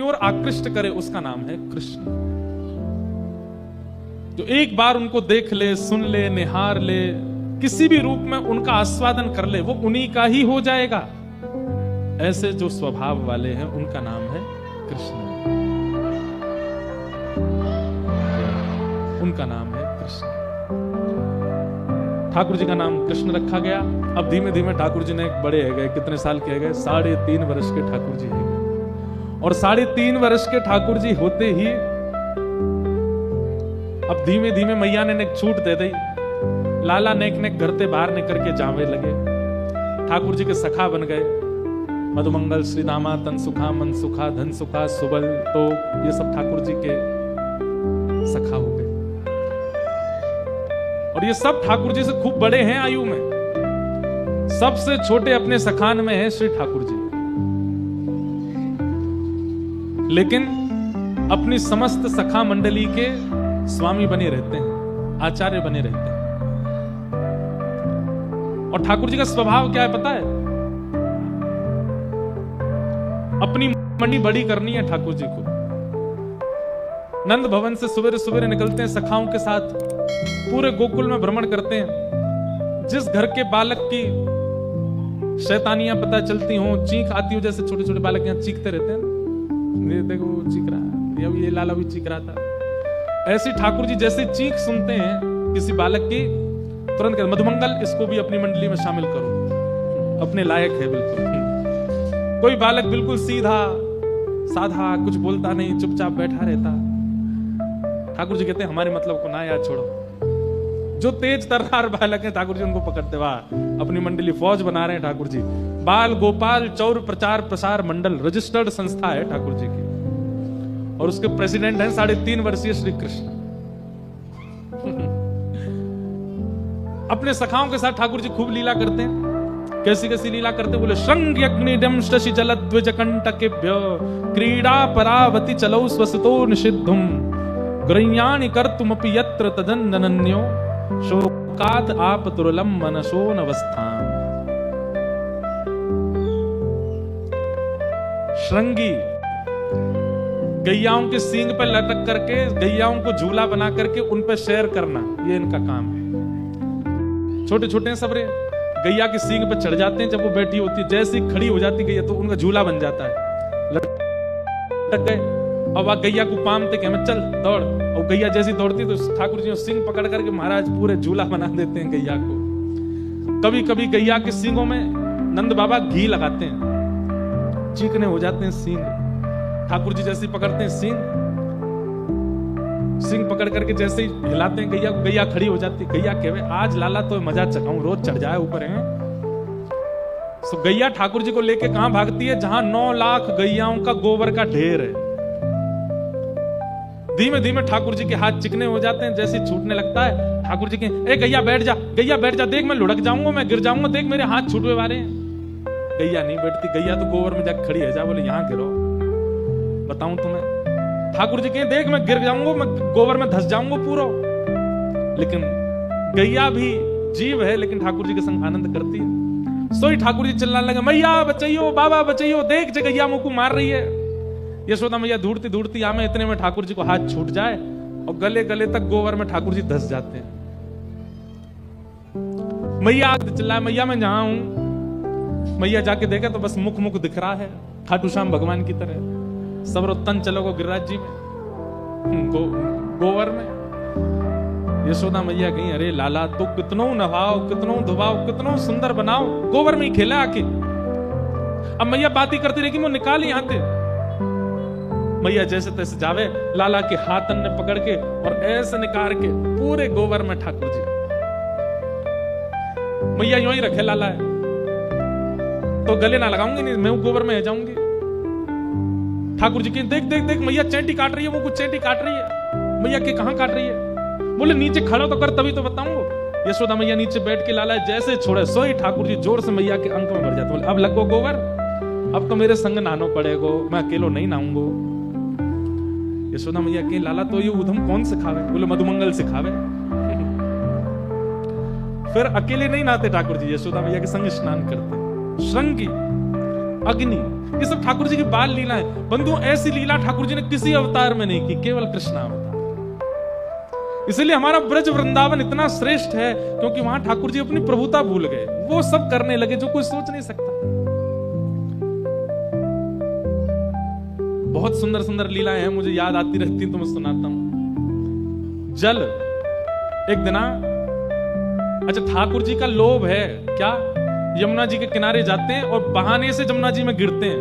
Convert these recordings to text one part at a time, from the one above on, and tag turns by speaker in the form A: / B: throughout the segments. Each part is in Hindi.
A: ओर आकृष्ट करे उसका नाम है कृष्ण। जो एक बार उनको देख ले, सुन ले, निहार ले, किसी भी रूप में उनका आस्वादन कर ले, वो उन्हीं का ही हो जाएगा। ऐसे जो स्वभाव वाले हैं उनका नाम है कृष्ण, उनका नाम है कृष्ण। ठाकुर जी का नाम कृष्ण रखा गया। अब धीमे धीमे ठाकुर जी ने बड़े हो गए, कितने साल के गए? 3.5 वर्ष के ठाकुर जी है। और 3.5 वर्ष के ठाकुर जी होते ही अब धीमे धीमे मैया ने एक छूट दे दी। लाला नेक नेक घर से बाहर निकल के जावे लगे, ठाकुर जी के सखा बन गए। मधुमंगल, श्री दामा, तन सुखा, मन सुखा, धन सुखा, सुबल, तो ये सब ठाकुर जी के सखा हो गए। और ये सब ठाकुर जी से खूब बड़े हैं आयु में। सबसे छोटे अपने सखान में है श्री ठाकुर जी, लेकिन अपनी समस्त सखा मंडली के स्वामी बने रहते हैं, आचार्य बने रहते हैं। और ठाकुर जी का स्वभाव क्या है पता है? अपनी मंडी बड़ी करनी है ठाकुर जी को। नंद भवन से सवेरे सवेरे निकलते हैं सखाओं के साथ, पूरे गोकुल में भ्रमण करते हैं। जिस घर के बालक की शैतानियां पता चलती हो, चीख आती हो, जैसे छोटे छोटे बालक यहाँ चीखते रहते हैं, ये देखो वो चीख रहा है, ये लाला भी चीख रहा था। ऐसी ठाकुर जी जैसे चीख सुनते हैं किसी बालक की, तुरंत कहते मधुमंगल इसको भी अपनी मंडली में शामिल करो, अपने लायक है बिल्कुल। कोई बालक बिल्कुल सीधा साधा, कुछ बोलता नहीं, चुपचाप बैठा रहता, ठाकुर जी कहते हैं हमारे मतलब को ना याद छोड़ो। जो तेज तर्रार बालक है ठाकुर जी उनको पकड़ते, वाह अपनी मंडली फौज बना रहे हैं ठाकुर जी। बाल गोपाल चौर प्रचार प्रसार मंडल रजिस्टर्ड संस्था है ठाकुर जी की, और उसके प्रेसिडेंट हैं 3.5 वर्षीय श्री कृष्ण। अपने सखाओं के साथ ठाकुर जी खूब लीला करते हैं। कैसी कैसी लीला करते? बोले श्रृंग यज्ञनिडम शशि जलद्विज कंटकेभ्य क्रीडा परावति चलौ स्वसतो निषिद्धुम ग्रह्याणि कर्तुमपि यत्र तदनन्यो शोकात् आपतुरलम मनसो नवस्थाम। श्रृंगी गैयाओं के सींग पर लटक करके, गैयाओं को झूला बना करके उन पर शेर करना, ये इनका काम है। छोटे छोटे हैं सबरे, गैया के सींग पर चढ़ जाते हैं। जब वो बैठी होती है, जैसे ही खड़ी हो जाती गैया तो उनका झूला बन जाता है। लटक गए और वह गैया को पामते कि हमें चल दौड़, और गैया जैसी दौड़ती तो ठाकुर जी सींग पकड़ करके महाराज पूरे झूला बना देते हैं गैया को। कभी कभी गैया के सींगों में नंद बाबा घी लगाते हैं, चीकने हो जाते हैं सींग। ठाकुर जी जैसे पकड़ते हैं सींग पकड़ करके जैसे ही हिलाते हैं गैया को, गैया खड़ी हो जाती है। गैया कहे आज लाला तो मजा चखाऊं, रोज चढ़ जाए ऊपर है। तो गैया ठाकुर जी को लेके कहां भागती है? जहां 9 लाख गैयाओं का गोबर का ढेर है। धीमे धीमे ठाकुर जी के हाथ चिकने हो जाते हैं, जैसे छूटने लगता है ठाकुर जी के, ए गैया बैठ जा, गैया बैठ जा, देख मैं लुढ़क जाऊंगा, मैं गिर जाऊंगा, देख मेरे हाथ छूटने वाले हैं। गैया नहीं बैठती, गैया तो गोबर में जाकर खड़ी है, जा बोले यहां गिरो, बताऊं तुम्हें। ठाकुर जी कहे देख मैं गिर जाऊंगा, मैं गोबर में धस जाऊंगा पूरा। लेकिन गैया भी जीव है, लेकिन ठाकुर जी के संग आनंद करती है। सोई ठाकुर जी चिल्लाने लगे मैया बचाइयो, बाबा बचाइयो, देख जे गैया मुंह को मार रही है। यशोदा मैया ढूंढती ढूंढती आमे, इतने में ठाकुर जी को हाथ छूट जाए और गले गले तक गोबर में ठाकुर जी धस जाते हैं। मैया चिल्लाए मैया मैं जहां हूं। मैया जाके देखा तो बस मुख मुख दिख रहा है खाटू श्याम भगवान की तरह। सबरो तन चलो गो गिरिराज जी में, गोवर में। यशोदा मैया कहीं अरे लाला तो कितनो नहाओ, कितनो धुबाओ, कितनो सुंदर बनाओ, गोबर में ही खेला आके। अब मैया बात ही करती रही, वो निकाल यहां से। मैया जैसे तैसे जावे, लाला के हाथन ने पकड़ के और ऐसे निकाल के पूरे गोबर में ठाकुर जी। मैया यूं ही रखे लाला है तो गले ना लगाऊंगी, नहीं मैं गोबर में जाऊंगी। ठाकुर जी की देख देख देख मैया चेंटी काट रही है, वो कुछ चेंटी काट रही है। मैया के कहां काट रही है? बोले नीचे खड़ा तो कर तभी तो बताऊंगा। यशोदा मैया नीचे बैठ के लाला जैसे छोड़े सोई ठाकुर जी जोर से मैया के अंक में भर जाते। बोले अब लगो गोबर, अब तो मेरे संग नहानो पड़ेगो, मैं अकेलो नहीं नहाऊंगो। यशोदा मैया के लाला तो ये उधम कौन सिखावे? बोले मधुमंगल सिखावे। फिर अकेले नहीं नहाते ठाकुर जी, यशोदा मैया के संग स्नान करते। श्रृंगी अग्नि, ये सब ठाकुर जी की बाल लीला है। बंधु ऐसी लीला ठाकुर जी ने किसी अवतार में नहीं की, केवल कृष्ण अवतार। इसलिए हमारा ब्रज वृंदावन इतना श्रेष्ठ है क्योंकि वहां ठाकुर जी अपनी प्रभुता भूल गए, वो सब करने लगे जो कोई सोच नहीं सकता। बहुत सुंदर सुंदर लीलाएं हैं, मुझे याद आती रहती तो मैं सुनाता हूं। जल एक दिन, अच्छा ठाकुर जी का लोभ है क्या, यमुना जी के किनारे जाते हैं और बहाने से यमुना जी में गिरते हैं,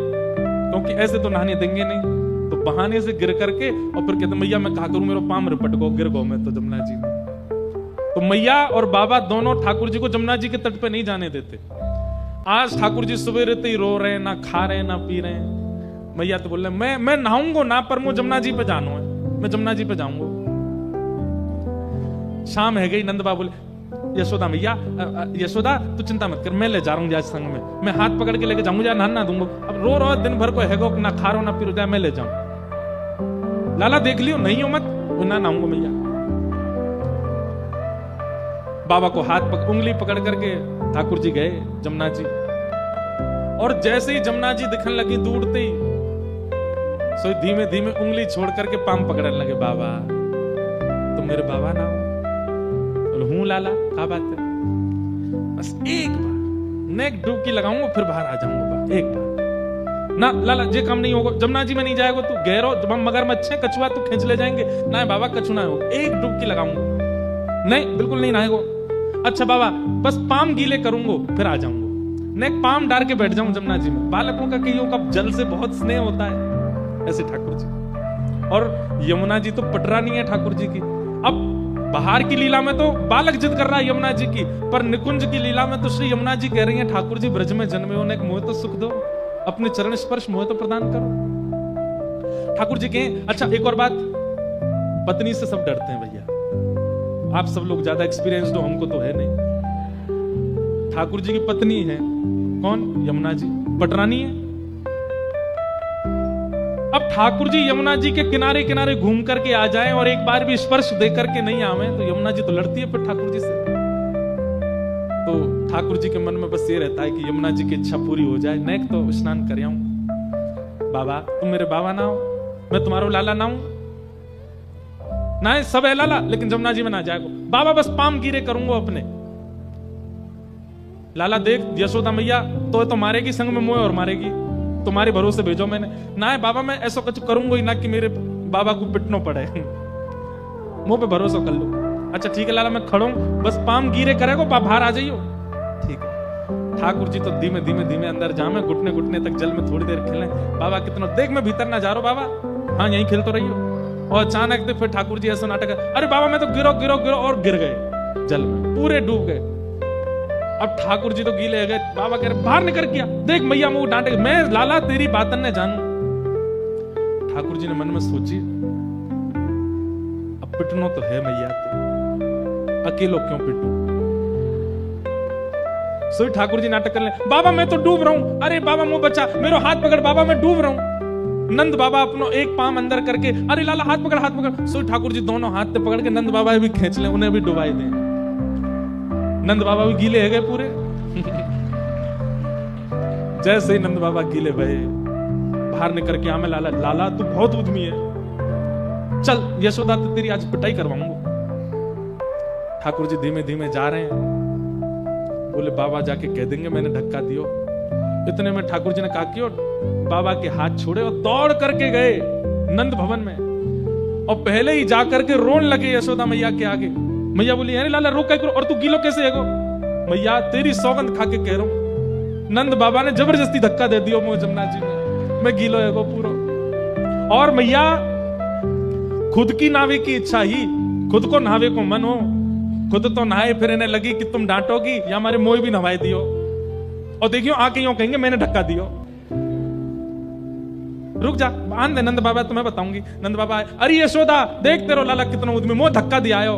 A: क्योंकि ऐसे तो नहाने देंगे नहीं, तो बहाने से गिर करके और फिर कहते मैया मैं क्या करूं, मेरा पाम रिपट गो, गिर गो मैं तो यमुना जी में। तो मैया और बाबा दोनों ठाकुर जी को यमुना जी के तट पे नहीं जाने देते। आज ठाकुर जी सुबह रहते ही रो रहे हैं, ना खा रहे हैं ना पी रहे हैं। मैया तो बोल रहे मैं नहाऊंगा ना, पर मुझे यमुना जी पे जाना है, मैं यमुना जी पे जाऊंगा। शाम है गई, नंद बाबा बोले यशोदा मैया, यशोदा तू चिंता मत कर, मैं ले जा रहा हूँ आज संग में, मैं हाथ पकड़ के लेके जाऊंगा, नहा दूंगा। अब रो रो दिन भर को हैगो, ना खा रहा ना पी रहा, मैं ले जाऊं। लाला देख लियो नहीं हो मत, ना नहाऊंगा मैया। बाबा को उंगली पकड़ करके ठाकुर जी गए जमुना जी, और जैसे ही जमुना जी दिखने लगी दूरते ही, सो धीमे धीमे उंगली छोड़ करके पाम पकड़ने लगे। बाबा तुम मेरे बाबा ना हो? हूं लाला, क्या बात है? बस एक बार नेक डुबकी लगाऊंगा फिर बाहर आ जाऊंगा, एक बार ना लाला जे काम नहीं होगा, जमुना जी में नहीं जाएगा तू, गहरो मगरमच्छ है, कछुआ तू खींच ले जाएंगे ना बाबा, कछु ना हो, एक डुबकी लगाऊंगा। नहीं बिल्कुल नहीं नहाएगो। अच्छा बाबा बस पाम गीले करूंगा फिर आ जाऊंगा, नेक पाम डाल के बैठ जाऊं जमुना जी में। बालकों का कईयों का जल से बहुत स्नेह होता है, ऐसे ठाकुर जी। और यमुना जी तो पटरानी है ठाकुर जी की। अब बाहर की लीला में तो बालक जिद कर रहा है यमुना जी की, पर निकुंज की लीला में तो श्री यमुना जी कह रही हैं ठाकुर जी ब्रज में जन्मे होने मोह तो सुख दो, अपने चरण स्पर्श मोह तो प्रदान करो। ठाकुर जी कहें। अच्छा एक और बात, पत्नी से सब डरते हैं भैया, आप सब लोग ज्यादा एक्सपीरियंस्ड हो, हमको तो है नहीं। ठाकुर जी की पत्नी है कौन? यमुना जी, पटरानी है। अब ठाकुर जी यमुना जी के किनारे किनारे घूम करके आ जाएं और एक बार भी स्पर्श दे करके नहीं आवे तो यमुना जी तो लड़ती है फिर ठाकुर जी से। तो ठाकुर जी के मन में बस ये रहता है कि यमुना जी की इच्छा पूरी हो जाए, नेक तो स्नान कर आऊं। बाबा तुम मेरे बाबा ना हो, मैं तुम्हारो लाला ना हूं ना, सब है लाला लेकिन यमुना जी में ना जाएगो। बाबा बस पाम गिरे करूंगा अपने। लाला देख यशोदा मैया तो मारेगी संग में मोह और मारेगी, तुम्हारे भरोसे भेजो मैंने। ना है बाबा मैं ऐसा कुछ करूंगा ही ना कि मेरे बाबा को पिटना पड़े, मुंह पे भरोसा कर लो। अच्छा ठीक है लाला मैं खड़ा हूं, बस पाम गिरे करेगो, बाहर आ जाइयो। ठीक है। ठाकुर जी तो धीमे धीमे धीमे अंदर जामे, घुटने घुटने तक जल में थोड़ी देर खेले। बाबा कितना देख मैं भीतर ना जा रहा बाबा, हाँ यहीं खेल तो रही हो। और अचानक फिर ठाकुर जी ऐसा नाटक, अरे बाबा मैं तो गिरो गिरो गिरो, और गिर गए जल में, पूरे डूब गए। अब ठाकुर जी तो गीले हो गए। बाबा कह रहे बाहर निकल गया, देख मैया मुंह डांटे, मैं लाला तेरी बातन ने जानू। ठाकुर जी ने मन में सोची अब पिटनो तो है मैया, तो अकेलो क्यों पिटूं। सोई ठाकुर जी नाटक कर ले, बाबा मैं तो डूब रहा हूं, अरे बाबा मुंह बचा, मेरा हाथ पकड़ बाबा मैं डूब रहा हूं। नंद बाबा अपनो एक पाम अंदर करके, अरे लाला हाथ पकड़ हाथ पकड़। सोई ठाकुर जी दोनों हाथ पे पकड़ के नंद बाबा भी खींच ले, उन्हें भी डुबाई दें। नंद बाबा भी गीले है गए पूरे। जैसे ही नंद बाबा गीले भये, बाहर निकल के आमे लाला, लाला तू बहुत उद्यमी है, चल यशोदा तो तेरी आज पिटाई करवाऊंगा। ठाकुर जी धीमे धीमे जा रहे हैं, बोले बाबा जाके कह देंगे मैंने धक्का दियो। इतने में ठाकुर जी ने कहा कि बाबा के हाथ छोड़े और दौड़ करके गए नंद भवन में, और पहले ही जाकर के रोन लगे यशोदा मैया के आगे। मैया बोली अरे लाला रो क्या करो, और तू गीलो कैसे है गो? मैया तेरी सौगंध खा के कह रहा हूं, नंद बाबा ने जबरदस्ती धक्का दे दियो मुझे जमुना जी में, मैं गीलो है गो पूरा। और मैया खुद की नावे की इच्छा ही, खुद को नहावे को मन हो, खुद तो नहाए फिर इन्हें लगी कि तुम डांटोगी या हमारे मोह भी नहाए दियो, और देखियो आके यूं कहेंगे मैंने धक्का दियो। रुक जा आन दे नंद बाबा, तुम्हें बताऊंगी। नंद बाबा अरे यशोदा देख तेरो लाला कितना उद्यमी, मोह धक्का दिया आयो।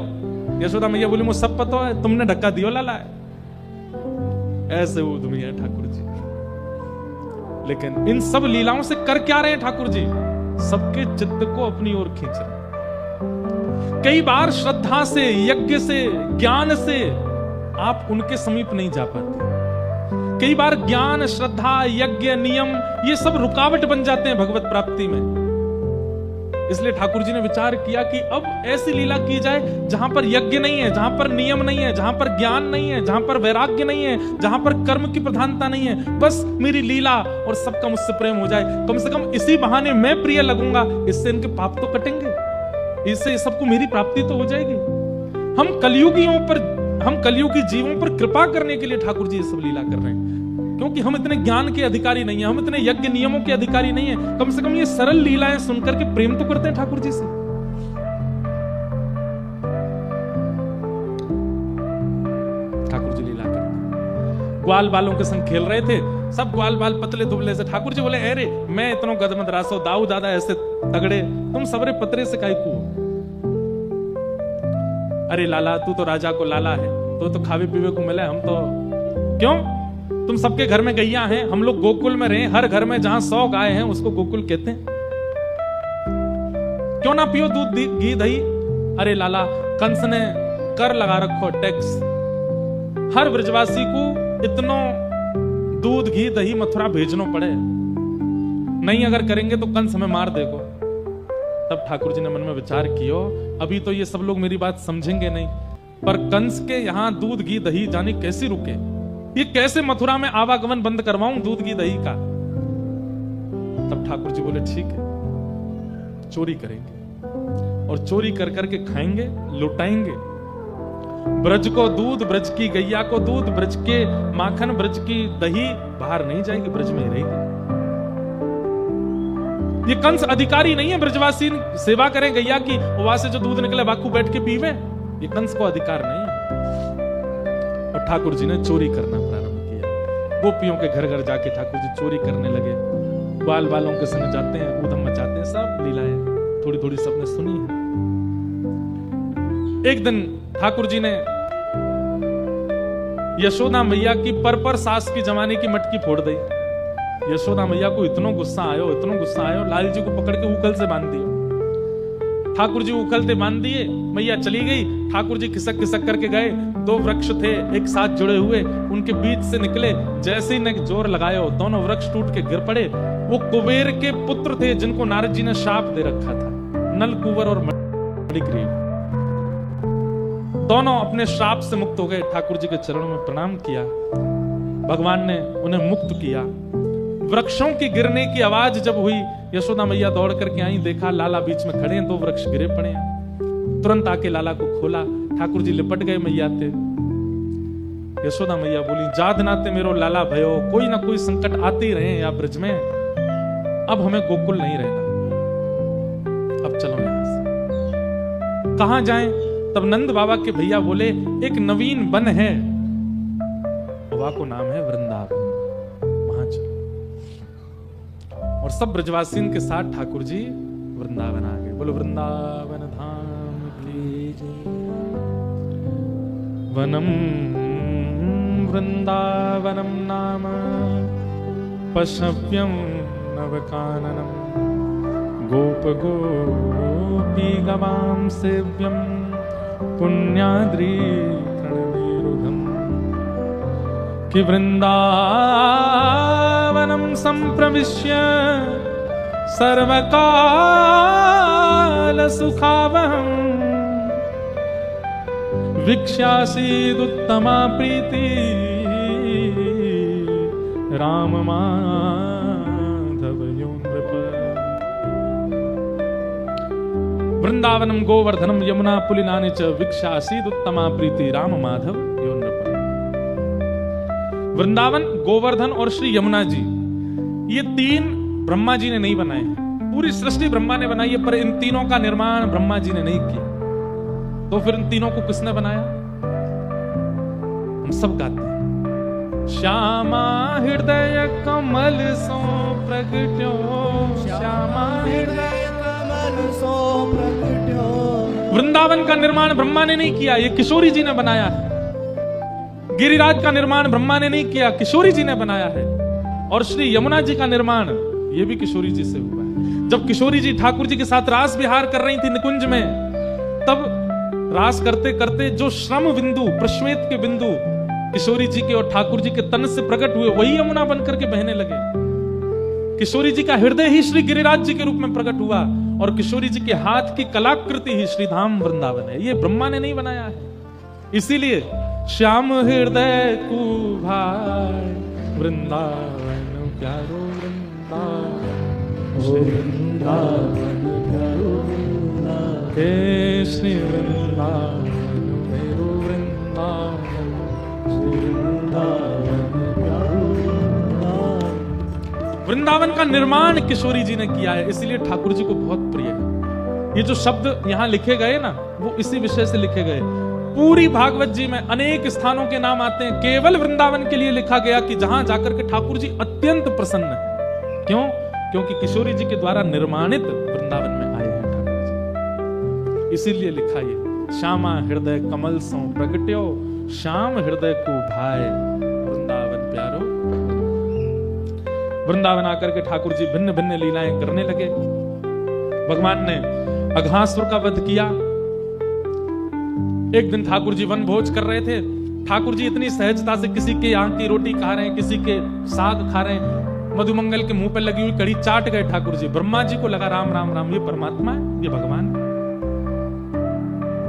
A: यशोदा मैया बोली मुझे सब पता है, तुमने धक्का दियो लाला। ऐसे उद्यमी है ठाकुर जी। लेकिन इन सब लीलाओं से कर क्या रहे हैं ठाकुर जी? सबके चित्त को अपनी ओर खींच रहे। कई बार श्रद्धा से, यज्ञ से, ज्ञान से आप उनके समीप नहीं जा पाते। कई बार ज्ञान, श्रद्धा, यज्ञ, नियम ये सब रुकावट बन जाते हैं भगवत प्राप्ति में। इसलिए ठाकुर जी ने विचार किया कि अब ऐसी लीला की जाए जहां पर यज्ञ नहीं है, जहां पर नियम नहीं है, जहां पर ज्ञान नहीं है, जहां पर वैराग्य नहीं है, जहां पर कर्म की प्रधानता नहीं है, बस मेरी लीला और सबका मुझसे प्रेम हो जाए। कम से कम इसी बहाने मैं प्रिय लगूंगा, इससे इनके पाप तो कटेंगे, इससे सबको मेरी प्राप्ति तो हो जाएगी। हम कलयुगी जीवों पर कृपा करने के लिए ठाकुर जी ये सब लीला कर रहे हैं, क्योंकि हम इतने ज्ञान के अधिकारी नहीं है, हम इतने यज्ञ नियमों के अधिकारी नहीं है। कम से कम ये सरल लीलाएं सुनकर के प्रेम तो करते हैं ठाकुर जी से। ठाकुर जी लीला करते हैं। ग्वाल बालों के संग खेल रहे थे, सब ग्वाल बाल पतले दुबले से। ठाकुर जी बोले, अरे मैं इतनो गदमद रासो, दाऊ दादा ऐसे तगड़े, तुम सबरे पतरे से काहे को? अरे लाला, तू तो राजा को लाला है, तो खावे पीवे को मिले, हम तो क्यों? तुम सबके घर में गैया हैं, हम लोग गोकुल में रहे, हर घर में जहां 100 गाय हैं उसको गोकुल कहते हैं। क्यों ना पियो दूध घी दही? अरे लाला, कंस ने कर लगा रखो, टैक्स। हर ब्रजवासी को इतनो दूध घी दही मथुरा भेजनो पड़े, नहीं अगर करेंगे तो कंस हमें मार देगो। तब ठाकुर जी ने मन में विचार किया, अभी तो ये सब लोग मेरी बात समझेंगे नहीं, पर कंस के यहां दूध घी दही जाने कैसे रुके, ये कैसे मथुरा में आवागमन बंद करवाऊं दूध घी दही का। तब ठाकुर जी बोले, ठीक है, चोरी करेंगे और चोरी कर करके खाएंगे, लुटाएंगे। ब्रज को दूध, ब्रज की गैया को दूध, ब्रज के माखन, ब्रज की दही बाहर नहीं जाएगी, ब्रज में ही रहेगी। ये कंस अधिकारी नहीं है ब्रजवासी सेवा करें गैया की, वहां से जो दूध निकले बाकू बैठ के पीवे, ये कंस को अधिकार नहीं है। और ठाकुर जी ने चोरी करना प्रारंभ किया। गोपियों के घर घर जाके ठाकुर जी चोरी करने लगे, बाल बालों के संग जाते हैं, ऊधम मचाते हैं, सब लीलाएं थोड़ी थोड़ी सबने सुनी है। एक दिन ठाकुर जी ने यशोदा मैया की पर सास की जमाने की मटकी फोड़ दी। यशोदा मैया को इतना गुस्सा आयो, लाल जी को पकड़ के उखल से बांध दिया। ठाकुर जी उखलते बांध दिए, मैया चली गई। ठाकुर जी खिसक खिसक करके गए, 2 वृक्ष थे एक साथ जुड़े हुए, उनके बीच से निकले, जैसे ही ने जोर लगायो दोनों वृक्ष टूट के गिर पड़े। वो कुबेर के पुत्र थे जिनको नारद जी ने शाप दे रखा था, नल कुंवर और मणिग्रीव। दोनों अपने श्राप से मुक्त हो गए। ठाकुर जी के चरणों में प्रणाम किया, भगवान ने उन्हें मुक्त किया। वृक्षों की गिरने की आवाज जब हुई, यशोदा मैया दौड़ करके आई, देखा लाला बीच में खड़े हैं, 2 वृक्ष गिरे पड़े हैं। तुरंत आके लाला को खोला, ठाकुर जी लिपट गए मैया थे। यशोदा मैया बोली, जाद नाते मेरो लाला भयो, कोई ना कोई संकट आते ही रहे या ब्रज में, अब हमें गोकुल नहीं रहना, अब चलो यहां से। कहां जाएं? तब नंद बाबा के भैया बोले, एक नवीन वन है, बाबा को नाम है वृंदावन, वहां चलो। और सब ब्रजवासियों के साथ ठाकुर जी वृंदावन आ गए। बोलो वृंदावन धाम की जय। वनम वृंदावनम नाम पशव्यम नवकाननम, गोप गोपी गवाम सेव्यम, पुण्याद्री प्रणवीरुधम। कि वृंदावनम संप्रविश्य सर्वकाल सुखावहम्, वीक्ष्यासीदुत्तमा प्रीति राम माधव यो नृप। वृंदावनम गोवर्धनम यमुना पुलिनानि च, वीक्ष्यासीदुत्तमा प्रीति राम माधव यो नृप। वृंदावन, गोवर्धन और श्री यमुना जी, ये 3 ब्रह्मा जी ने नहीं बनाए हैं, पूरी सृष्टि ब्रह्मा ने बनाई है, पर इन तीनों का निर्माण ब्रह्मा जी ने नहीं किया। तो फिर इन तीनों को किसने बनाया? हम सब गाते हैं, श्यामा हृदय कमल सो प्रगट्यो, श्यामा हृदय कमल सो प्रगट्यो। वृंदावन का निर्माण ब्रह्मा ने नहीं किया, ये किशोरी जी ने बनाया है। गिरिराज का निर्माण ब्रह्मा ने नहीं किया, किशोरी जी ने बनाया है। और श्री यमुना जी का निर्माण ये भी किशोरी जी से हुआ है। जब किशोरी जी ठाकुर जी के साथ रास विहार कर रही थी निकुंज में, तब रास करते करते जो श्रम बिंदु, प्रश्वेत के बिंदु किशोरी जी के और ठाकुर जी के तन से प्रकट हुए वही यमुना बनकर के बहने लगे। किशोरी जी का हृदय ही श्री गिरिराज जी के रूप में प्रकट हुआ और किशोरी जी के हाथ की कलाकृति ही श्री धाम वृंदावन है। ये ब्रह्मा ने नहीं बनाया है। इसीलिए श्याम हृदय को भाई वृंदावन प्यारो वृंदावन प्यारो हे श्री वृंदावन मेरो वृंदावन वृंदावन का निर्माण किशोरी जी ने किया है, इसलिए ठाकुर जी को बहुत प्रिय है। ये जो शब्द यहां लिखे गए ना, वो इसी विषय से लिखे गए। पूरी भागवत जी में अनेक स्थानों के नाम आते हैं, केवल वृंदावन के लिए लिखा गया कि जहां जाकर के ठाकुर जी अत्यंत प्रसन्न है। क्यों? क्योंकि किशोरी जी के द्वारा निर्माणित वृंदावन में आए हैं ठाकुर जी, इसीलिए लिखा ये श्यामा हृदय कमल सो प्रगट्यो श्याम हृदय को भाई वृंदावन प्यारो। वृंदावन आकर के ठाकुर जी भिन्न भिन्न लीलाएं करने लगे। भगवान ने अघासुर का वध किया। एक दिन ठाकुर जी वन भोज कर रहे थे। ठाकुर जी इतनी सहजता से किसी के यहाँ की रोटी खा रहे हैं, किसी के साग खा रहे हैं, मधुमंगल के मुंह पर लगी हुई कड़ी चाट गए ठाकुर जी। ब्रह्मा जी को लगा राम राम राम, ये परमात्मा है, ये भगवान है।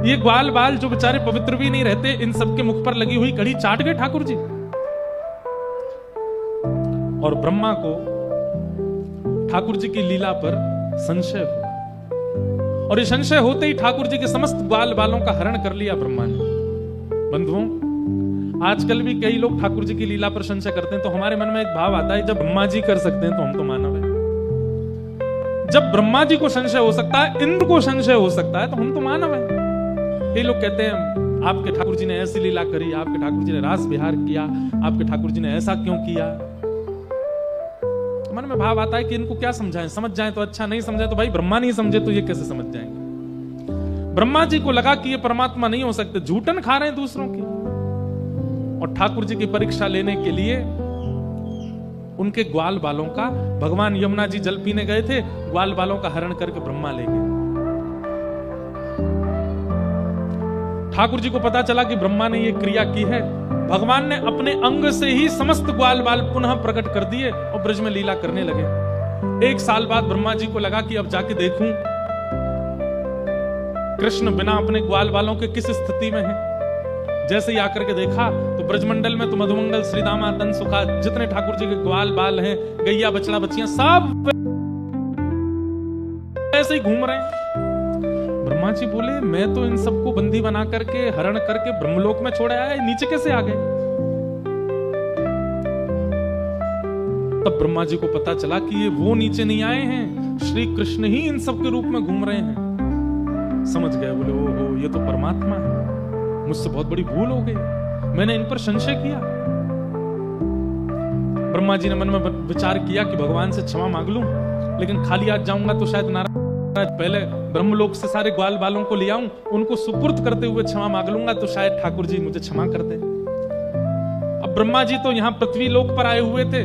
A: ये ग्वाल बाल जो बेचारे पवित्र भी नहीं रहते, इन सबके मुख पर लगी हुई कड़ी चाट गए ठाकुर जी। और ब्रह्मा को ठाकुर जी की लीला पर संशय हुआ और ये संशय होते ही ठाकुर जी के समस्त ग्वाल बालों का हरण कर लिया ब्रह्मा ने। बंधुओं, आजकल भी कई लोग ठाकुर जी की लीला पर संशय करते हैं, तो हमारे मन में एक भाव आता है, जब ब्रह्मा जी कर सकते हैं तो हम तो मानव हैं। जब ब्रह्मा जी को संशय हो सकता है, इंद्र को संशय हो सकता है, तो हम तो मानव हैं। कई लोग कहते हैं आपके ठाकुर जी ने ऐसी लीला करी, आपके ठाकुर जी ने रास विहार किया, आपके ठाकुर जी ने ऐसा क्यों किया। मन में भाव आता है कि इनको क्या समझाएं, समझ जाएं तो अच्छा, नहीं समझे तो भाई ब्रह्मा नहीं समझे तो ये कैसे समझ जाएंगे। ब्रह्मा जी को लगा कि ये परमात्मा नहीं हो सकते, झूठन खा रहे हैं दूसरों की। और ठाकुर जी की परीक्षा लेने के लिए उनके ग्वाल बालों का, भगवान यमुना जी जल पीने गए थे, ग्वाल बालों का हरण करके ब्रह्मा ले गए। ठाकुर जी को पता चला कि ब्रह्मा ने ये क्रिया की है। भगवान ने अपने अंग से ही समस्त ग्वाल बाल पुनः प्रकट कर दिए और ब्रज में लीला करने लगे। एक साल बाद ब्रह्मा जी को लगा कि अब जाके देखूं कृष्ण बिना अपने ग्वाल बालों के किस स्थिति में है। जैसे ही आकर के देखा तो ब्रजमंडल में तो मधुमंगल श्रीदामा तन सुखा जितने ठाकुर जी के ग्वाल बाल हैं, गैया बछड़ा बच्चियां सब ऐसे ही घूम रहे हैं। ब्रह्मा जी बोले मैं तो इन सबको बंदी बना करके हरण करके ब्रह्मलोक में छोड़ आया, नीचे कैसे आ गए। तब ब्रह्मा जी को पता चला कि ये वो नीचे नहीं आए हैं, श्री कृष्ण ही इन सब के रूप में घूम रहे हैं। समझ गए, बोले ओहो ये तो परमात्मा है, मुझसे बहुत बड़ी भूल हो गई, मैंने इन पर संशय किया। ब्रह्मा जी ने मन में विचार किया कि भगवान से क्षमा मांग लूं, लेकिन खाली आज जाऊंगा तो शायद नाराज, पहले ब्रह्मलोक से सारे ग्वाल बालों को ले आऊं, उनको सुपुर्द करते हुए क्षमा मांग लूंगा तो शायद ठाकुर जी मुझे क्षमा कर दे। अब ब्रह्मा जी तो यहाँ पृथ्वी लोक पर आए हुए थे।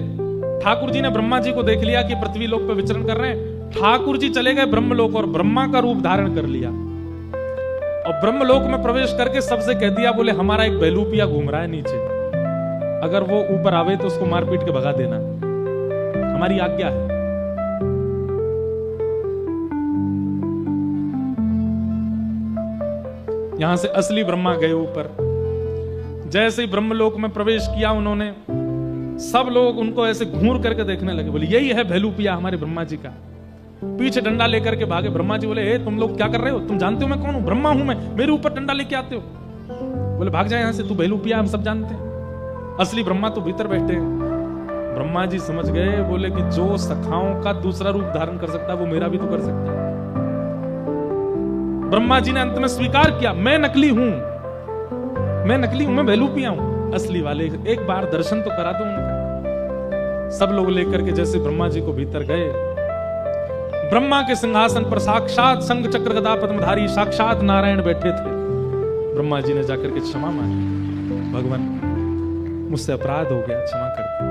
A: ठाकुर जी ने ब्रह्मा जी को देख लिया कि पृथ्वी लोक पर विचरण कर रहे हैं। ठाकुर जी चले गए ब्रह्मलोक और ब्रह्मा का रूप धारण कर लिया और ब्रह्मलोक में प्रवेश करके सबसे कह दिया, बोले हमारा एक बेलूपिया घूम रहा है नीचे, अगर वो ऊपर आवे तो उसको मार पीट के भगा देना, हमारी आज्ञा है। यहां से असली ब्रह्मा गए ऊपर। जैसे ही ब्रह्मलोक में प्रवेश किया उन्होंने, सब लोग उनको ऐसे घूर करके देखने लगे, बोले यही है भेलूपिया हमारे ब्रह्मा जी का। पीछे डंडा लेकर के भागे। ब्रह्मा जी बोले ए तुम लोग क्या कर रहे हो, तुम जानते हो मैं कौन हूं, ब्रह्मा हूं मैं, मेरे ऊपर डंडा लेके आते हो। बोले भाग जाए यहां से, तू भेलूपिया हम सब जानते हैं, असली ब्रह्मा तो भीतर बैठे हैं। ब्रह्मा जी समझ गए, बोले कि जो सखाओं का दूसरा रूप धारण कर सकता है वो मेरा भी तो कर सकता है। ब्रह्मा जी ने अंत में स्वीकार किया, मैं नकली हूं, मैं नकली हूं, मैं भेलूपिया हूं, असली वाले एक बार दर्शन तो करा दो उनका। सब लोग लेकर के जैसे ब्रह्मा जी को भीतर गए, ब्रह्मा के सिंहासन पर साक्षात शंख चक्र गदा पद्मधारी साक्षात नारायण बैठे थे। ब्रह्मा जी ने जाकर के क्षमा मांगी, भगवान मुझसे अपराध हो गया, क्षमा कर दो।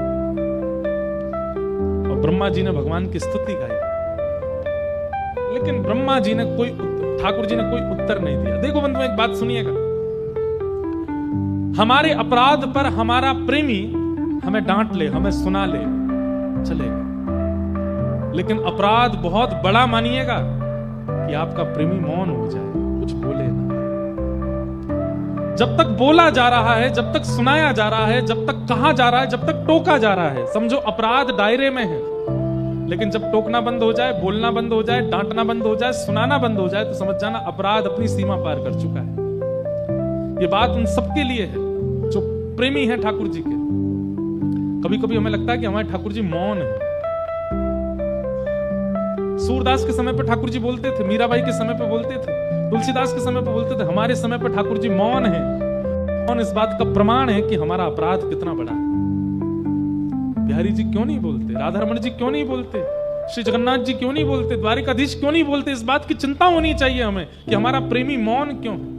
A: और ब्रह्मा जी ने भगवान की स्तुति गाई, लेकिन ब्रह्मा जी ने ठाकुर जी ने कोई उत्तर नहीं दिया। देखो बंधु एक बात सुनिएगा, हमारे अपराध पर हमारा प्रेमी हमें डांट ले, हमें सुना ले, चलेगा। लेकिन अपराध बहुत बड़ा मानिएगा कि आपका प्रेमी मौन हो जाए, कुछ बोले ना। जब तक बोला जा रहा है, जब तक सुनाया जा रहा है, जब तक कहा जा रहा है, जब तक टोका जा रहा है, समझो अपराध दायरे में है। लेकिन जब टोकना बंद हो जाए, बोलना बंद हो जाए, डांटना बंद हो जाए, सुनाना बंद हो जाए, तो समझ जाना अपराध अपनी सीमा पार कर चुका है। ये बात उन सबके लिए है जो प्रेमी है ठाकुर जी के। कभी कभी हमें लगता है कि हमारे ठाकुर जी मौन है। सूरदास के समय पे ठाकुर जी बोलते थे, मीराबाई के समय पे बोलते थे, तुलसीदास के समय पे बोलते थे। हमारे समय पे ठाकुर जी मौन है। मौन इस बात का प्रमाण है कि हमारा अपराध कितना बड़ा है। बिहारी जी क्यों नहीं बोलते, राधा रमण जी क्यों नहीं बोलते, श्री जगन्नाथ जी क्यों नहीं बोलते, द्वारिकाधीश क्यों नहीं बोलते? इस बात की चिंता होनी चाहिए हमें कि हमारा प्रेमी मौन क्यों है।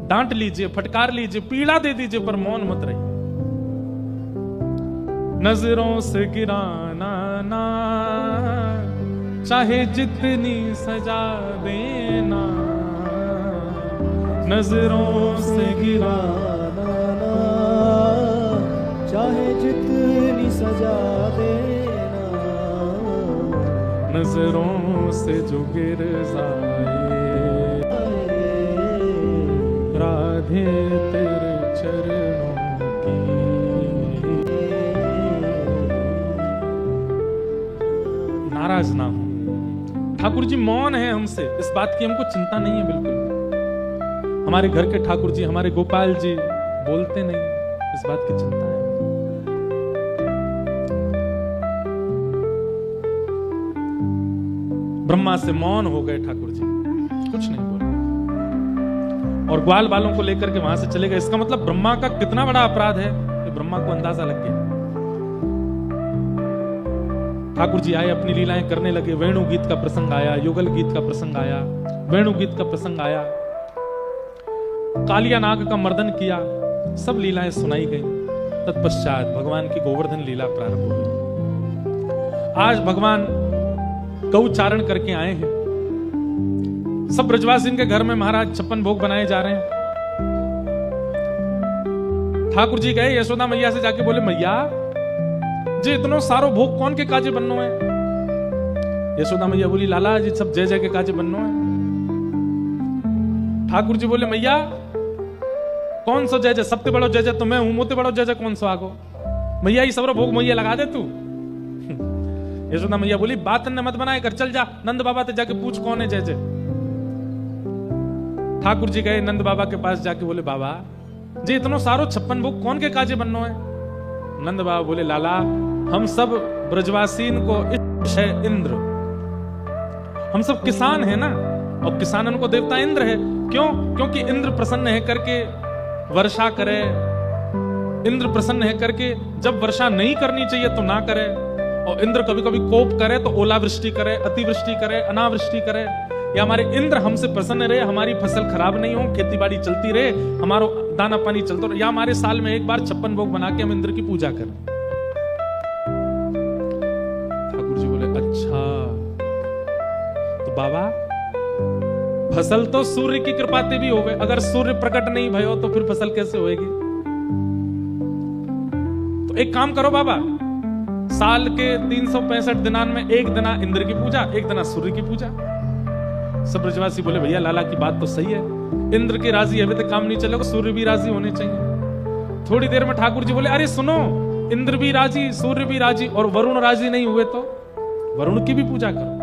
A: डांट लीजिए, फटकार लीजिए, पीड़ा दे दीजिए, पर मौन मत रहिए। नजरों से गिराना ना, चाहे जितनी सजा देना। नजरों से गिराना ना,
B: चाहे जितनी सजा देना।
A: नजरों से जो गिर जाए, राधे तेरे चरणों की। नाराज ना हो। ठाकुर जी मौन है हमसे, इस बात की हमको चिंता नहीं है बिल्कुल। हमारे घर के ठाकुर जी, हमारे गोपाल जी बोलते नहीं, इस बात की चिंता है। ब्रह्मा से मौन हो गए ठाकुर जी, कुछ नहीं बोले और ग्वाल बालों को लेकर के वहां से चले गए। इसका मतलब ब्रह्मा का कितना बड़ा अपराध है, तो ब्रह्मा को अंदाजा लग गया। ठाकुर जी आए, अपनी लीलाएं करने लगे। वेणु गीत का प्रसंग आया, युगल गीत का प्रसंग आया, वेणु गीत का प्रसंग आया, कालिया नाग का मर्दन किया, सब लीलाएं सुनाई गई। तत्पश्चात भगवान की गोवर्धन लीला प्रारंभ हो गई। आज भगवान गौचारण करके आए हैं। सब ब्रजवासी के घर में महाराज 56 भोग बनाए जा रहे हैं। ठाकुर जी गए यशोदा मैया से जाके बोले, मैया जी इतनो सारो भोग कौन के काजे बननो है? यशोदा मैया बोली, लाला जी सब जय जय के काजे बननो है। ठाकुर जी बोले, मैया कौन सो जय जय? सबते बड़ो जय जय तो मैं हूं, मोते बड़ो जय जय कौन सो आगो? मैया ये सबरो भोग मैया लगा दे तू। यशोदा मैया बोली, बात न मत बनाए कर, चल जा नंद बाबा ते जाके पूछ कौन है जय जय। ठाकुर जी गए नंद बाबा के पास, जाके बोले, बाबा जी इतनो सारो 56 भोग कौन के काजे बननो है? नंद बाबा बोले, लाला हम सब ब्रजवासीन को इष्ट है इंद्र, हम सब किसान है ना, और किसानन को देवता इंद्र है। क्यों? क्योंकि इंद्र प्रसन्न है करके वर्षा करे, इंद्र प्रसन्न है करके जब वर्षा नहीं करनी चाहिए तो ना करे, और इंद्र कभी कभी कोप करे तो ओलावृष्टि करे, अतिवृष्टि करे, अनावृष्टि करे। या हमारे इंद्र हमसे प्रसन्न रहे, हमारी फसल खराब नहीं हो, खेती बाड़ी चलती रहे, हमारा दाना पानी चलता रहे, या हमारे साल में एक बार 56 भोग बना के हम इंद्र की पूजा करें। ठाकुर जी बोले, अच्छा तो बाबा फसल तो सूर्य की कृपा से भी हो गए, अगर सूर्य प्रकट नहीं भयो तो फिर फसल कैसे होएगी? तो एक काम करो बाबा, साल के 365 दिनान में एक दिना इंद्र की पूजा, एक दिना सूर्य की पूजा। सब ब्रजवासी बोले, भैया लाला की बात तो सही है, इंद्र के राजी अभी तक काम नहीं चलेगा, सूर्य भी राजी होने चाहिए। थोड़ी देर में ठाकुर जी बोले, अरे सुनो, इंद्र भी राजी, सूर्य भी राजी, और वरुण राजी नहीं हुए तो वरुण की भी पूजा करो।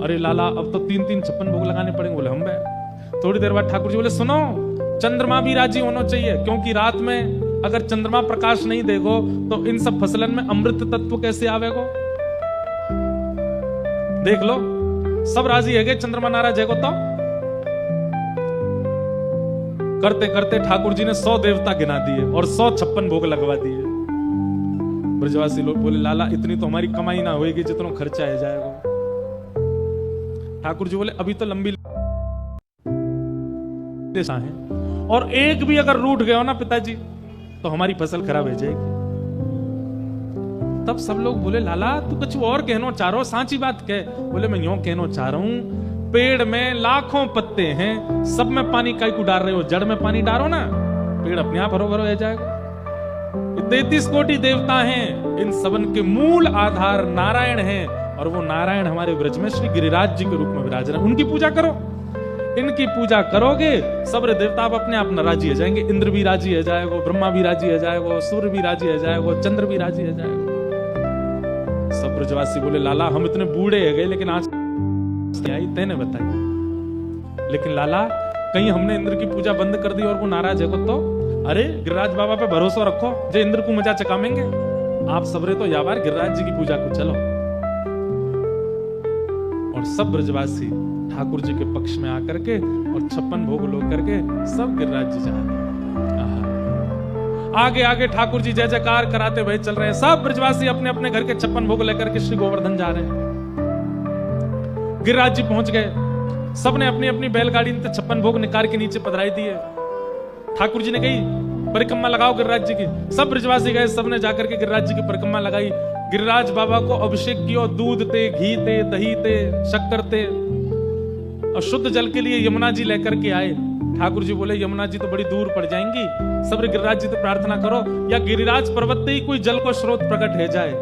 A: अरे लाला अब तो 3-3 56 भोग लगाने पड़ेंगे। बोले, हम बे। थोड़ी देर बाद ठाकुर जी बोले, सुनो, चंद्रमा भी राजी होना चाहिए, क्योंकि रात में अगर चंद्रमा प्रकाश नहीं देगो तो इन सब फसलन में अमृत तत्व कैसे आवेगो? देख लो, सब राजी है, चंद्रमा नाराज है तो करते करते ठाकुर जी ने 100 देवता गिना दिए और 100 56 भोग लगवा दिए। ब्रजवासी लोग बोले, लाला इतनी तो हमारी कमाई ना होगी जितना खर्चा है जाएगा। ठाकुर जी बोले, अभी तो लंबी है, और एक भी अगर रूठ गया हो ना पिताजी तो हमारी फसल खराब हो जाएगी। तब सब लोग बोले, लाला तू कुछ और कहना चाह रहा हो, सांची बात कह। बोले, मैं यूं कहना चाह रहा हूं पेड़ में लाखों पत्ते हैं, सब में पानी काई को डाल रहे हो? जड़ में पानी डालो ना, पेड़ अपने आप हरो भरो हो जाएगा। 33 कोटि देवता हैं, इन सबन के मूल आधार नारायण हैं, और वो नारायण हमारे ब्रज में श्री गिरिराज जी के रूप में विराज रहे हैं। उनकी पूजा करो, इनकी पूजा करोगे सब देवता अपने आप नाराजी हो जाएंगे। इंद्र भी राजी हो जाएगा, ब्रह्मा भी राजी हो जाएगा, सूर्य भी राजी हो जाएगा, चंद्र भी राजी हो जाएगा। सब ब्रजवासी बोले लाला हम इतने बूढ़े हो गए लेकिन आज आई तेने बताई, लेकिन लाला कहीं हमने इंद्र की पूजा बंद कर दी और वो नाराज है तो? अरे गिरिराज बाबा पे भरोसा रखो, जो इंद्र को मजा चकामेंगे। आप सबरे तो यावार गिरिराज जी की पूजा को चलो। और सब ब्रजवासी ठाकुर जी के पक्ष में आकर के और 56 भोग लो करके सब गिरिराज जी जा रहे हैं। आगे आगे ठाकुर जी जय जयकार कराते हुए चल रहे हैं। सब ब्रजवासी अपने अपने घर के 56 भोग लेकर के श्री गोवर्धन जा रहे हैं। गिरिराज जी पहुंच गए, सबने अपनी अपनी बैलगाड़ी में 56 भोग निकाल के नीचे पधराई दिए। ठाकुर जी ने कही परिक्रमा लगाओ गिरिराज जी की। सब ब्रजवासी गए, सबने जाकर के गिरिराज जी की परिक्रमा लगाई। गिरिराज बाबा को अभिषेक किया, दूध ते, घी ते, दही ते, शक्कर ते, और शुद्ध जल के लिए यमुना जी लेकर के आए। ठाकुर जी बोले यमुना जी तो बड़ी दूर पड़ जाएंगी, सब गिरिराज जी तो प्रार्थना करो या गिरिराज पर्वत ही कोई जल को स्रोत प्रकट हो जाए।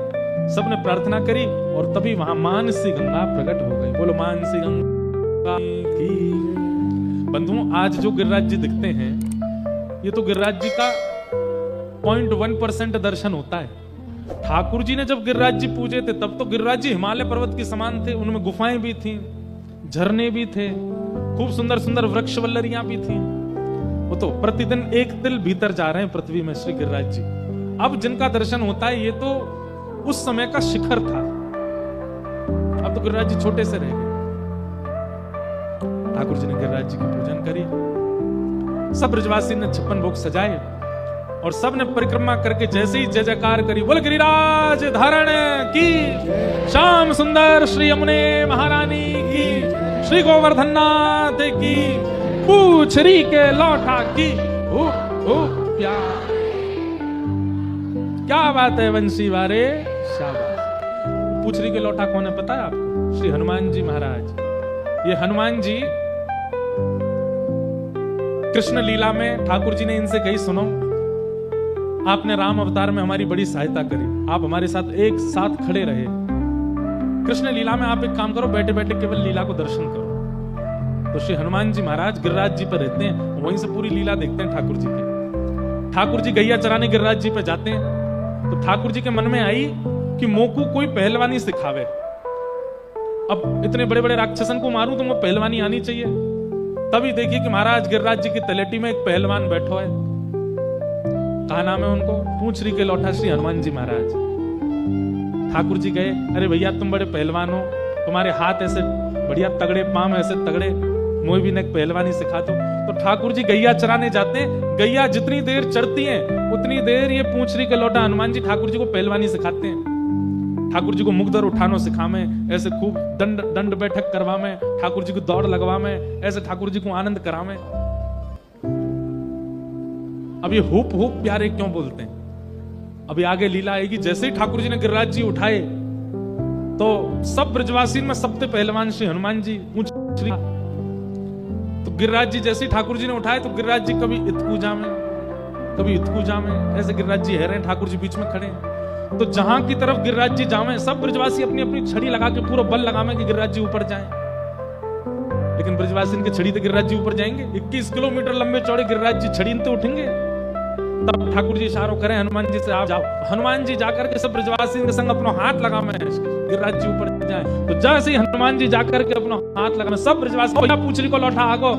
A: सबने प्रार्थना करी और तभी वहां मानसी गंगा प्रकट हो गई। बोलो मानसी गंगा की। बंधुओं आज जो गिरिराज जी दिखते हैं ये तो गिरिराज जी का 0.1% दर्शन होता है। ठाकुर जी ने जब गिरिराज जी पूजे थे तब तो गिरिराज जी हिमालय पर्वत के समान थे, उनमें गुफाएं भी थी, झरने भी थे, खूब सुंदर सुंदर वृक्ष वल्लरियां भी थी। वो तो प्रतिदिन एक तिल भीतर जा रहे हैं पृथ्वी में श्री गिरिराज जी। अब जिनका दर्शन होता है ये तो उस समय का शिखर था, अब तो गिरिराज जी छोटे से रह गए। ठाकुर जी ने गिरिराज जी की पूजन करी, सब ब्रजवासी ने 56 भोग सजाए और सब ने परिक्रमा करके जैसे ही जय जयकार करी, बोल गिरिराज धारण की, श्याम सुंदर श्री यमुने महारानी की, श्री गोवर्धननाथ की, पूछरी के लौटा की। प्यार क्या बात है वंशी वारे, शाबाश। पूछरी के लौटा कौन है पता है आपको? श्री हनुमान जी महाराज। ये हनुमान जी कृष्ण लीला में ठाकुर जी ने इनसे कही सुनो आपने राम अवतार में हमारी बड़ी सहायता करी, आप हमारे साथ एक साथ खड़े रहे। कृष्ण लीला में आप एक काम करो, बैठे बैठे केवल लीला को दर्शन करो। तो श्री हनुमान जी महाराज गिरिराज जी पर रहते हैं, वहीं से पूरी लीला देखते हैं ठाकुर जी की। ठाकुर जी गैया चराने गिरिराज जी पे जाते हैं तो ठाकुर जी के मन में आई कि मोकू कोई पहलवानी सिखावे। अब इतने बड़े बड़े राक्षसन को मारूं तो मुझे पहलवानी आनी चाहिए। तभी देखिए कि महाराज गिरिराज जी की तलेटी में एक पहलवान बैठो है। कहा नाम है उनको? पूछरी के लौटा श्री हनुमान जी महाराज। ठाकुर जी गए, अरे भैया तुम बड़े पहलवान हो, तुम्हारे हाथ ऐसे बढ़िया तगड़े, पांव ऐसे तगड़े, मुझे भी ने पहलवानी सिखा दो। तो ठाकुर जी गैया चराने जाते हैं, गैया जितनी देर चरती हैं उतनी देर ये पूछरी के लौटा हनुमान जी ठाकुर जी को पहलवानी सिखाते हैं। ठाकुर जी को मुगदर उठानो सिखावे, ऐसे खूब दंड बैठक करवावे, ठाकुर जी को दौड़ लगवावे, ऐसे ठाकुर जी को आनंद करावे। अब ये हुप हुप प्यारे क्यों बोलते हैं? अभी आगे लीला आएगी। जैसे ही ठाकुर जी ने गिरिराज जी उठाए तो सब ब्रजवासी में सबसे पहलवान श्री हनुमान जी पूछरी। तो गिरिराज जी जैसे ही ठाकुर जी ने उठाए तो गिरिराज जी कभी इतकू जामे कभी इतकू जामे, ऐसे गिरिराज जी है रहे, ठाकुर जी बीच में खड़े। तो जहां की तरफ गिरिराज जी जावे सब ब्रजवासी अपनी अपनी छड़ी लगा के पूरा बल लगावे कि गिरिराज जी ऊपर जाएं। लेकिन ब्रजवासी इनके छड़ी तो गिरिराज जी ऊपर जाएंगे। 21 किलोमीटर लंबे चौड़े गिरिराज जी छड़ी तो उठेंगे। तब ठाकुर जी इशारों करें हनुमान जी से, आप जाओ। हनुमान जी जाकर के सब ब्रजवासी के संग अपना हाथ लगावे गिरिराज जी ऊपर जाए। तो जैसे ही हनुमान जी जाकर के अपना हाथ लगावे सब ब्रजवासी पूछरी को लौटा आगो,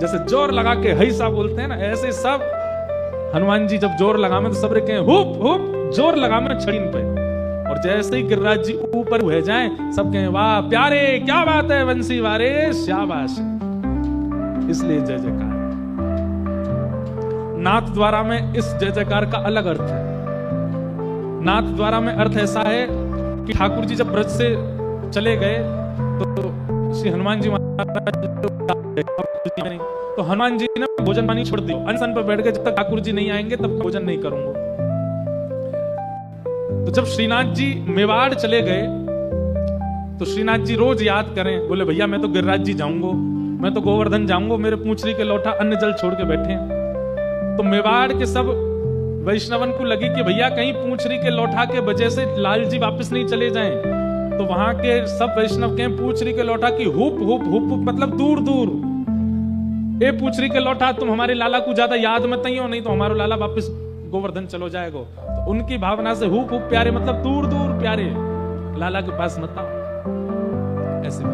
A: जैसे जोर लगा के हैसा बोलते हैं ना, ऐसे सब हनुमान जी जब जोर लगावे तो सब रे कहें हुप हुप, जोर लगावे छड़ीन पे। और जैसे ही गिरिराज जी ऊपर हुए जाएं सब कहें वाह प्यारे, क्या बात है वंशी वारे, शाबाश। इसलिए जय जयकार। नाथ द्वारा में इस जय जयकार का अलग अर्थ है। नाथ द्वारा में अर्थ ऐसा है कि ठाकुर जी जब ब्रज से चले गए तो श्री हनुमान जी तो हनुमान जी ने भोजन पानी छोड़ दिया, अनशन पर बैठ गए, जब तक ठाकुर जी नहीं आएंगे तब भोजन नहीं करूंगा। तो जब श्रीनाथ जी मेवाड़ चले गए तो श्रीनाथ जी रोज याद करें, बोले भैया मैं तो गिरिराज जी जाऊंगा, मैं तो गोवर्धन जाऊंगा, मेरे पूंछरी के लोटा अन्न जल छोड़ के बैठे हैं। तो मेवाड़ के सब वैष्णवन को लगी कि भैया कहीं पूंछरी के लोटा के वजह से लाल जी वापस नहीं चले जाएं। तो वहां के सब वैष्णव के पूंछरी के लोटा की हुप हुप हुप हुप मतलब दूर दूर, ए पूंछरी के लोटा तुम हमारे लाला को ज्यादा याद मत हो, नहीं तो हमारा लाला वापस गोवर्धन चलो जाएगा। तो उनकी भावना से हुप हुप प्यारे मतलब दूर दूर प्यारे, लाला के पास मत आओ, ऐसे